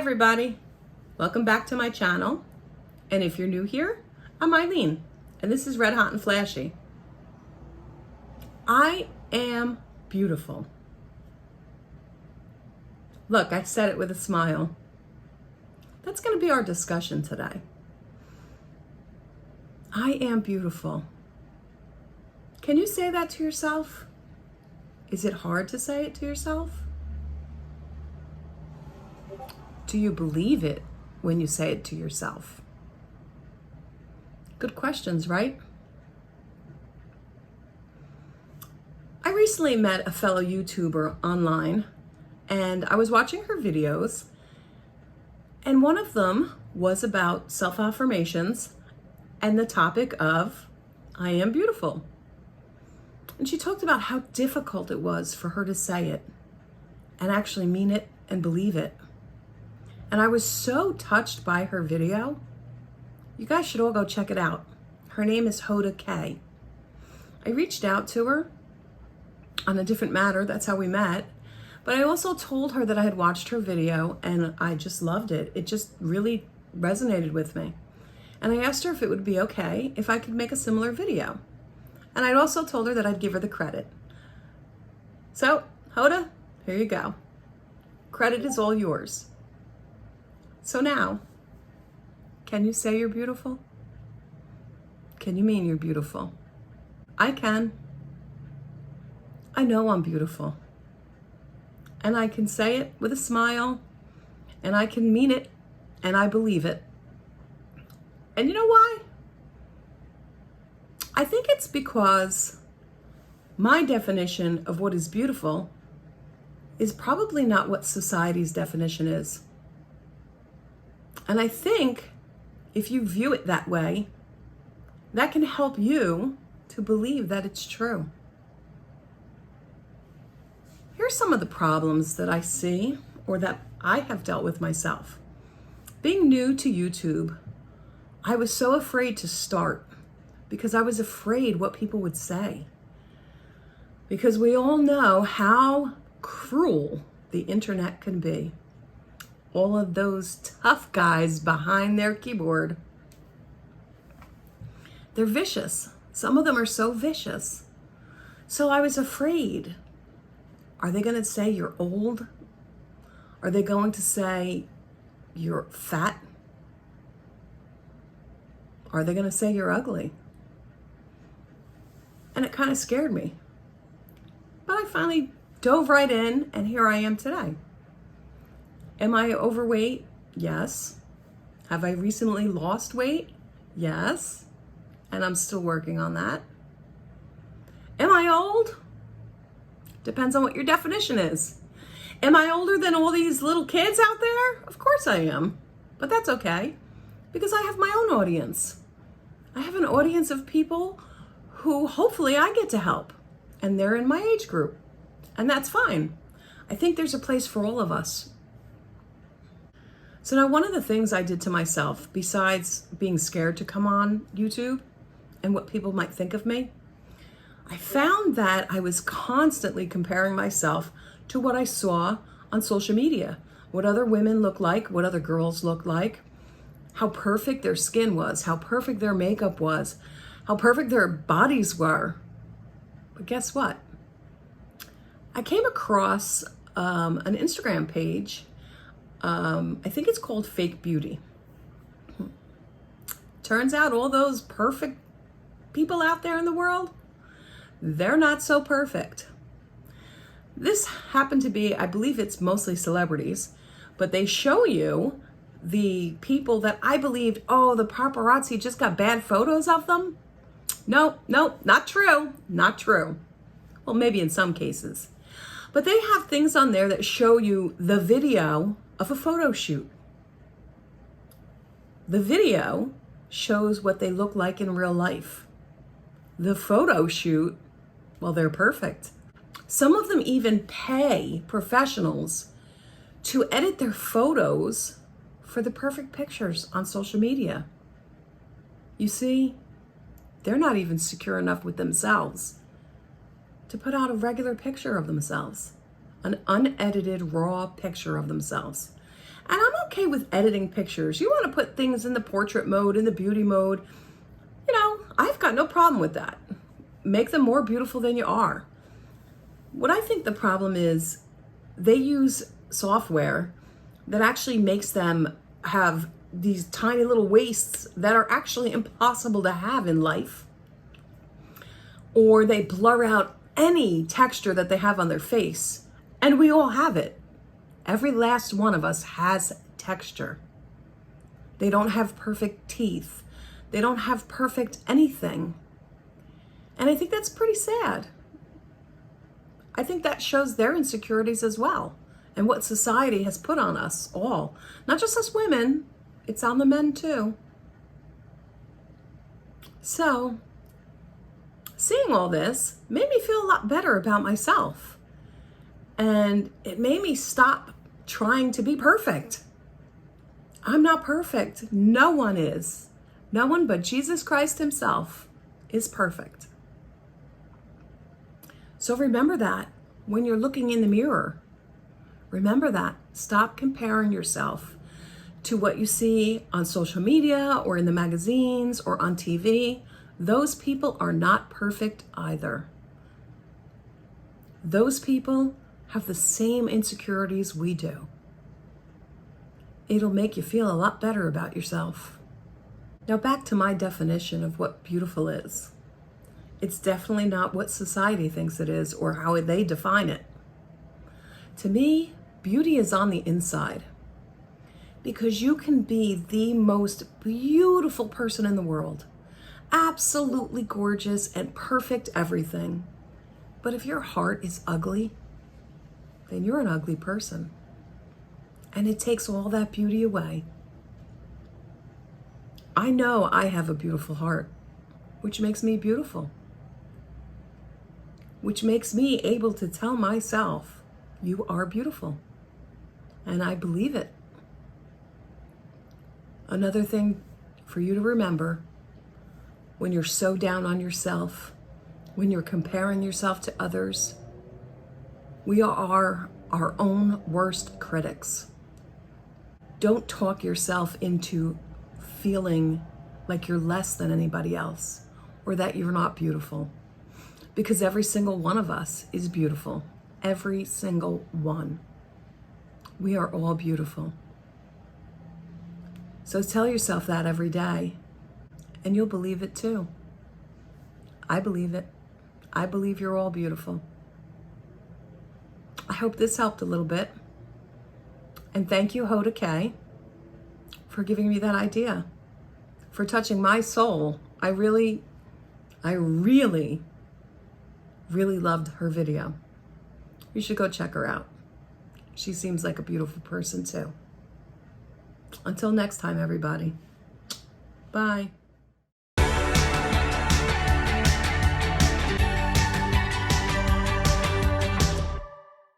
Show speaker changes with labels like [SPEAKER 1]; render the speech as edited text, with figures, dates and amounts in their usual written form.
[SPEAKER 1] everybody, welcome back to my channel. And if you're new here, I'm Eileen, and this is Red Hot and Flashy. I am beautiful. Look, I said it with a smile. That's going to be our discussion today. I am beautiful. Can you say that to yourself? Is it hard to say it to yourself? Do you believe it when you say it to yourself? Good questions, right? I recently met a fellow YouTuber online, and I was watching her videos, and one of them was about self-affirmations and the topic of I am beautiful. And she talked about how difficult it was for her to say it and actually mean it and believe it. And I was so touched by her video. You guys should all go check it out. Her name is Hoda K. I reached out to her on a different matter. That's how we met. But I also told her that I had watched her video and I just loved it. It just really resonated with me. And I asked her if it would be okay if I could make a similar video. And I'd also told her that I'd give her the credit. So, Hoda, here you go. Credit is all yours. So now, can you say you're beautiful? Can you mean you're beautiful? I can. I know I'm beautiful. And I can say it with a smile, and I can mean it, and I believe it. And you know why? I think it's because my definition of what is beautiful is probably not what society's definition is. And I think if you view it that way, that can help you to believe that it's true. Here's some of the problems that I see or that I have dealt with myself. Being new to YouTube, I was so afraid to start because I was afraid what people would say. Because we all know how cruel the internet can be. All of those tough guys behind their keyboard. They're vicious. Some of them are so vicious. So I was afraid. Are they going to say you're old? Are they going to say you're fat? Are they going to say you're ugly? And it kind of scared me. But I finally dove right in, and here I am today. Am I overweight? Yes. Have I recently lost weight? Yes. And I'm still working on that. Am I old? Depends on what your definition is. Am I older than all these little kids out there? Of course I am. But that's okay, because I have my own audience. I have an audience of people who hopefully I get to help, and they're in my age group. And that's fine. I think there's a place for all of us. So now one of the things I did to myself, besides being scared to come on YouTube and what people might think of me, I found that I was constantly comparing myself to what I saw on social media, what other women look like, what other girls look like, how perfect their skin was, how perfect their makeup was, how perfect their bodies were. But guess what? I came across an Instagram page. I think it's called Fake Beauty. Turns out all those perfect people out there in the world, they're not so perfect. This happened to be, I believe it's mostly celebrities, but they show you the people that I believed, oh, the paparazzi just got bad photos of them. No, not true. Not true. Well, maybe in some cases. But they have things on there that show you the video of a photo shoot. The video shows what they look like in real life. The photo shoot, well, they're perfect. Some of them even pay professionals to edit their photos for the perfect pictures on social media. You see, they're not even secure enough with themselves to put out a regular picture of themselves, an unedited, raw picture of themselves. And I'm okay with editing pictures. You want to put things in the portrait mode, in the beauty mode. I've got no problem with that. Make them more beautiful than you are. What I think the problem is, they use software that actually makes them have these tiny little wastes that are actually impossible to have in life. Or they blur out any texture that they have on their face. And we all have it. Every last one of us has texture. They don't have perfect teeth. They don't have perfect anything. And I think that's pretty sad. I think that shows their insecurities as well, and what society has put on us all. Not just us women, it's on the men too. So, seeing all this made me feel a lot better about myself. And it made me stop trying to be perfect. I'm not perfect. No one is. No one but Jesus Christ himself is perfect. So remember that when you're looking in the mirror. Remember that. Stop comparing yourself to what you see on social media or in the magazines or on TV. Those people are not perfect either. Those people have the same insecurities we do. It'll make you feel a lot better about yourself. Now back to my definition of what beautiful is. It's definitely not what society thinks it is or how they define it. To me, beauty is on the inside, because you can be the most beautiful person in the world, absolutely gorgeous and perfect everything. But if your heart is ugly, then you're an ugly person. And it takes all that beauty away. I know I have a beautiful heart, which makes me beautiful. Which makes me able to tell myself, you are beautiful. And I believe it. Another thing for you to remember, when you're so down on yourself, when you're comparing yourself to others, we are our own worst critics. Don't talk yourself into feeling like you're less than anybody else or that you're not beautiful. Because every single one of us is beautiful. Every single one. We are all beautiful. So tell yourself that every day, and you'll believe it too. I believe it. I believe you're all beautiful. I hope this helped a little bit. And thank you, Hoda K, for giving me that idea, for touching my soul. I really loved her video. You should go check her out. She seems like a beautiful person too. Until next time, everybody. Bye.